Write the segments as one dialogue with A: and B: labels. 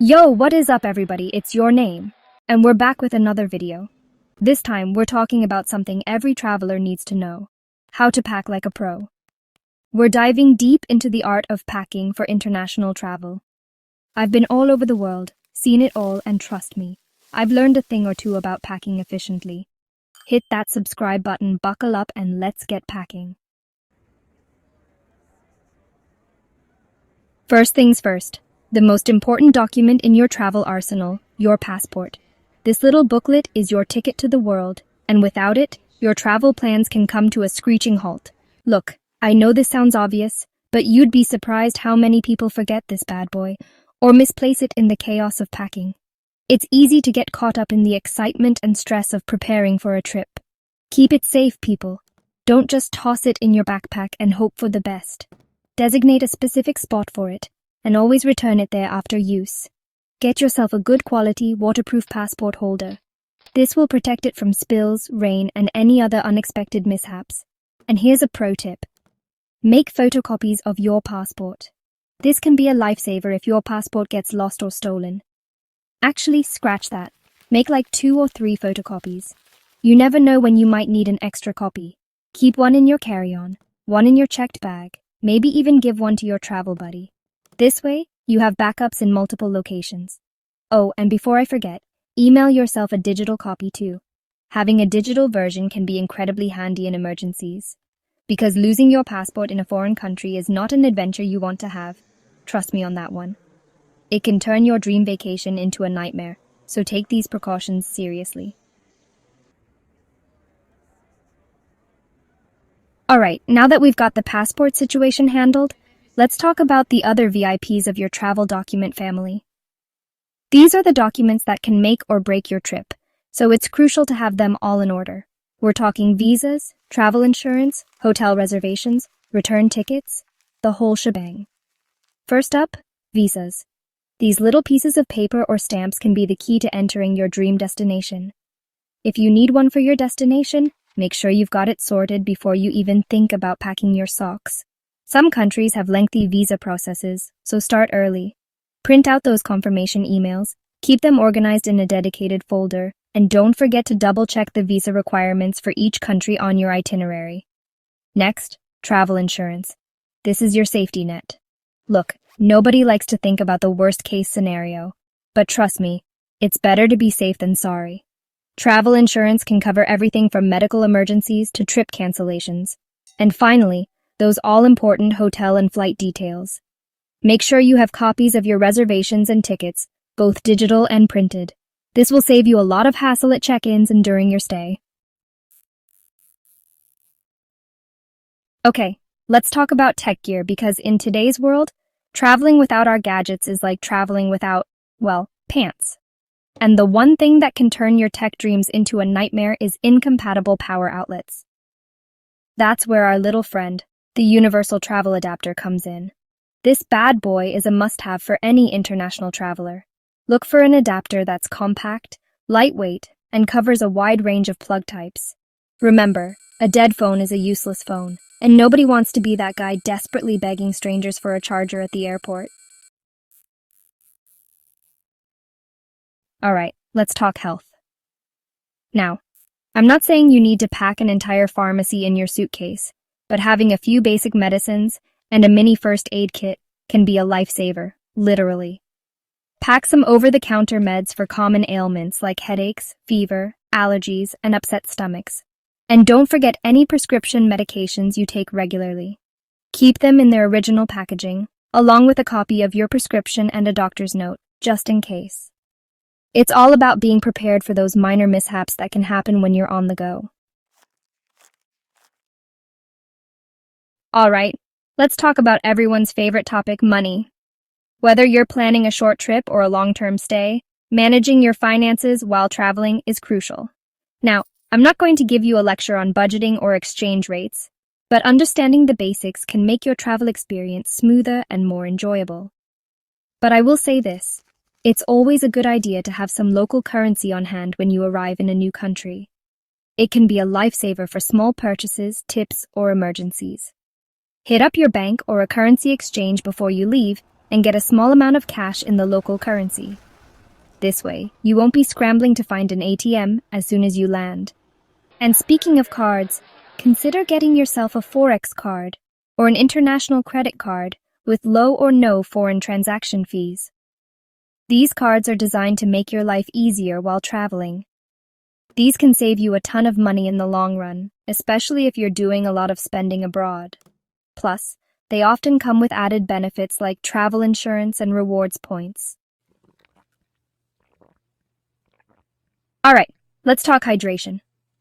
A: Yo, what is up everybody? It's your name. And we're back with another video. This time, we're talking about something every traveler needs to know. How to pack like a pro. We're diving deep into the art of packing for international travel. I've been all over the world, seen it all, and trust me, I've learned a thing or two about packing efficiently. Hit that subscribe button, buckle up, and let's get packing. First things first. The most important document in your travel arsenal, your passport. This little booklet is your ticket to the world, and without it, your travel plans can come to a screeching halt. Look, I know this sounds obvious, but you'd be surprised how many people forget this bad boy, or misplace it in the chaos of packing. It's easy to get caught up in the excitement and stress of preparing for a trip. Keep it safe, people. Don't just toss it in your backpack and hope for the best. Designate a specific spot for it, and always return it there after use. Get yourself a good quality, waterproof passport holder. This will protect it from spills, rain, and any other unexpected mishaps. And here's a pro tip. Make photocopies of your passport. This can be a lifesaver if your passport gets lost or stolen. Actually, scratch that. Make like 2 or 3 photocopies. You never know when you might need an extra copy. Keep one in your carry-on, one in your checked bag, maybe even give one to your travel buddy. This way, you have backups in multiple locations. Oh, and before I forget, email yourself a digital copy too. Having a digital version can be incredibly handy in emergencies. Because losing your passport in a foreign country is not an adventure you want to have. Trust me on that one. It can turn your dream vacation into a nightmare, so take these precautions seriously. Alright, now that we've got the passport situation handled, let's talk about the other VIPs of your travel document family. These are the documents that can make or break your trip, so it's crucial to have them all in order. We're talking visas, travel insurance, hotel reservations, return tickets, the whole shebang. First up, visas. These little pieces of paper or stamps can be the key to entering your dream destination. If you need one for your destination, make sure you've got it sorted before you even think about packing your socks. Some countries have lengthy visa processes, so start early. Print out those confirmation emails, keep them organized in a dedicated folder, and don't forget to double-check the visa requirements for each country on your itinerary. Next, travel insurance. This is your safety net. Look, nobody likes to think about the worst-case scenario, but trust me, it's better to be safe than sorry. Travel insurance can cover everything from medical emergencies to trip cancellations. And finally, those all-important hotel and flight details. Make sure you have copies of your reservations and tickets, both digital and printed. This will save you a lot of hassle at check-ins and during your stay. Okay, let's talk about tech gear because in today's world, traveling without our gadgets is like traveling without, well, pants. And the one thing that can turn your tech dreams into a nightmare is incompatible power outlets. That's where our little friend, the universal travel adapter, comes in. This bad boy is a must-have for any international traveler. Look for an adapter that's compact, lightweight, and covers a wide range of plug types. Remember, a dead phone is a useless phone, and nobody wants to be that guy desperately begging strangers for a charger at the airport. Alright, let's talk health. Now, I'm not saying you need to pack an entire pharmacy in your suitcase, but having a few basic medicines and a mini first aid kit can be a lifesaver, literally. Pack some over-the-counter meds for common ailments like headaches, fever, allergies, and upset stomachs. And don't forget any prescription medications you take regularly. Keep them in their original packaging, along with a copy of your prescription and a doctor's note, just in case. It's all about being prepared for those minor mishaps that can happen when you're on the go. Alright, let's talk about everyone's favorite topic, money. Whether you're planning a short trip or a long-term stay, managing your finances while traveling is crucial. Now, I'm not going to give you a lecture on budgeting or exchange rates, but understanding the basics can make your travel experience smoother and more enjoyable. But I will say this. It's always a good idea to have some local currency on hand when you arrive in a new country. It can be a lifesaver for small purchases, tips, or emergencies. Hit up your bank or a currency exchange before you leave, and get a small amount of cash in the local currency. This way, you won't be scrambling to find an ATM as soon as you land. And speaking of cards, consider getting yourself a Forex card or an international credit card with low or no foreign transaction fees. These cards are designed to make your life easier while traveling. These can save you a ton of money in the long run, especially if you're doing a lot of spending abroad. Plus, they often come with added benefits like travel insurance and rewards points. Alright, let's talk hydration.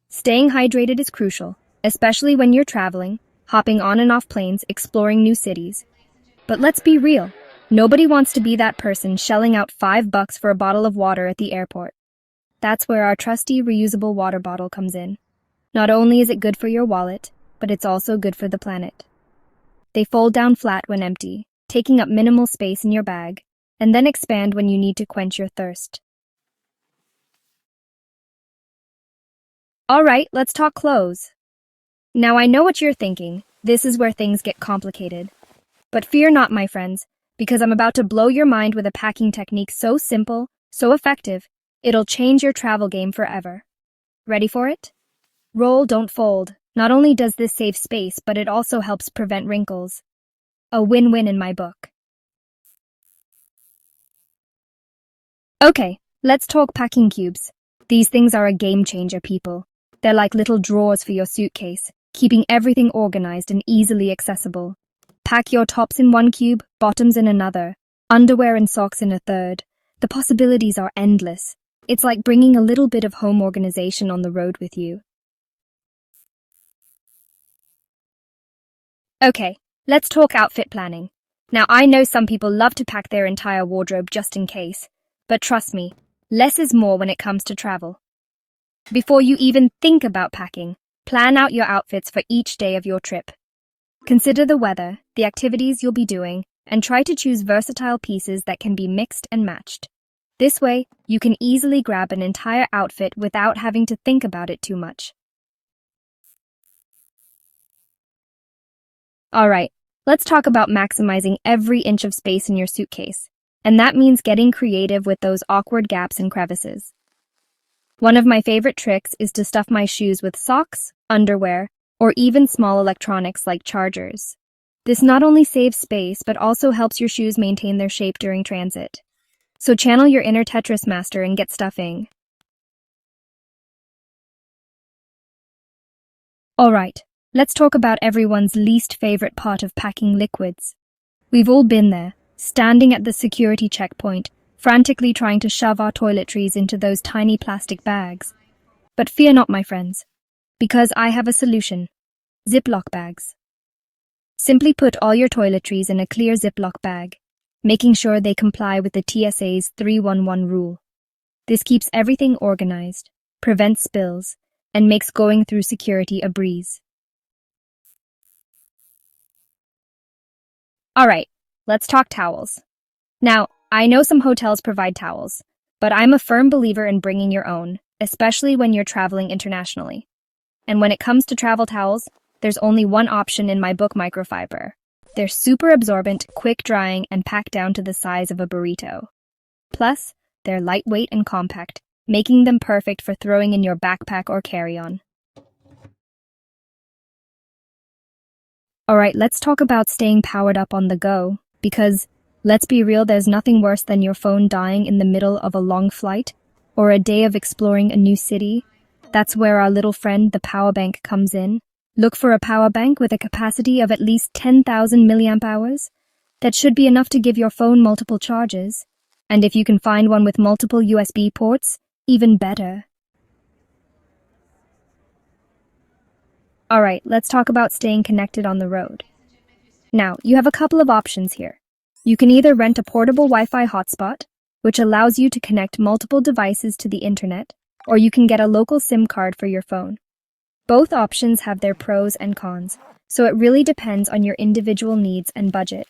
A: Staying hydrated is crucial, especially when you're traveling, hopping on and off planes, exploring new cities. But let's be real, nobody wants to be that person shelling out $5 for a bottle of water at the airport. That's where our trusty reusable water bottle comes in. Not only is it good for your wallet, but it's also good for the planet. They fold down flat when empty, taking up minimal space in your bag, and then expand when you need to quench your thirst. Alright, let's talk clothes. Now I know what you're thinking, this is where things get complicated. But fear not, my friends, because I'm about to blow your mind with a packing technique so simple, so effective, it'll change your travel game forever. Ready for it? Roll, don't fold. Not only does this save space, but it also helps prevent wrinkles. A win-win in my book. Okay, let's talk packing cubes. These things are a game changer, people. They're like little drawers for your suitcase, keeping everything organized and easily accessible. Pack your tops in one cube, bottoms in another, underwear and socks in a third. The possibilities are endless. It's like bringing a little bit of home organization on the road with you. Okay, let's talk outfit planning. Now I know some people love to pack their entire wardrobe just in case, but trust me, less is more when it comes to travel. Before you even think about packing, plan out your outfits for each day of your trip. Consider the weather, the activities you'll be doing, and try to choose versatile pieces that can be mixed and matched. This way, you can easily grab an entire outfit without having to think about it too much. Alright, let's talk about maximizing every inch of space in your suitcase, and that means getting creative with those awkward gaps and crevices. One of my favorite tricks is to stuff my shoes with socks, underwear, or even small electronics like chargers. This not only saves space, but also helps your shoes maintain their shape during transit. So channel your inner Tetris master and get stuffing. Alright, let's talk about everyone's least favorite part of packing: liquids. We've all been there, standing at the security checkpoint, frantically trying to shove our toiletries into those tiny plastic bags. But fear not, my friends, because I have a solution: Ziploc bags. Simply put all your toiletries in a clear Ziploc bag, making sure they comply with the TSA's 311 rule. This keeps everything organized, prevents spills, and makes going through security a breeze. Alright, let's talk towels. Now, I know some hotels provide towels, but I'm a firm believer in bringing your own, especially when you're traveling internationally. And when it comes to travel towels, there's only one option in my book, Microfiber. They're super absorbent, quick drying, and packed down to the size of a burrito. Plus, they're lightweight and compact, making them perfect for throwing in your backpack or carry-on. Alright, let's talk about staying powered up on the go, because, let's be real, there's nothing worse than your phone dying in the middle of a long flight, or a day of exploring a new city. That's where our little friend, the power bank, comes in. Look for a power bank with a capacity of at least 10,000 milliamp hours. That should be enough to give your phone multiple charges. And if you can find one with multiple USB ports, even better. Alright, let's talk about staying connected on the road. Now, you have a couple of options here. You can either rent a portable Wi-Fi hotspot, which allows you to connect multiple devices to the internet, or you can get a local SIM card for your phone. Both options have their pros and cons, so it really depends on your individual needs and budget.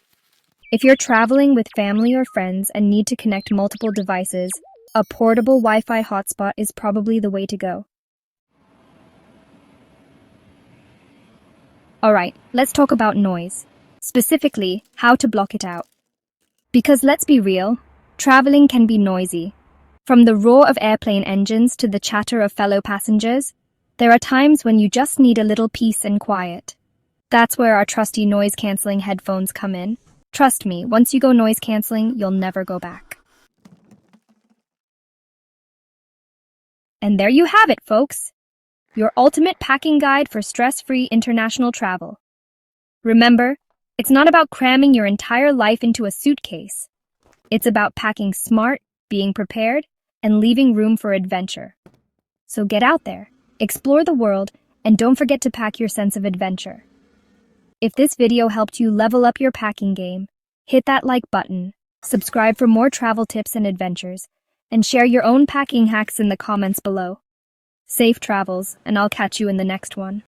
A: If you're traveling with family or friends and need to connect multiple devices, a portable Wi-Fi hotspot is probably the way to go. Alright, let's talk about noise. Specifically, how to block it out. Because let's be real, traveling can be noisy. From the roar of airplane engines to the chatter of fellow passengers, there are times when you just need a little peace and quiet. That's where our trusty noise-canceling headphones come in. Trust me, once you go noise-canceling, you'll never go back. And there you have it, folks. Your ultimate packing guide for stress-free international travel. Remember, it's not about cramming your entire life into a suitcase. It's about packing smart, being prepared, and leaving room for adventure. So get out there, explore the world, and don't forget to pack your sense of adventure. If this video helped you level up your packing game, hit that like button, subscribe for more travel tips and adventures, and share your own packing hacks in the comments below. Safe travels, and I'll catch you in the next one.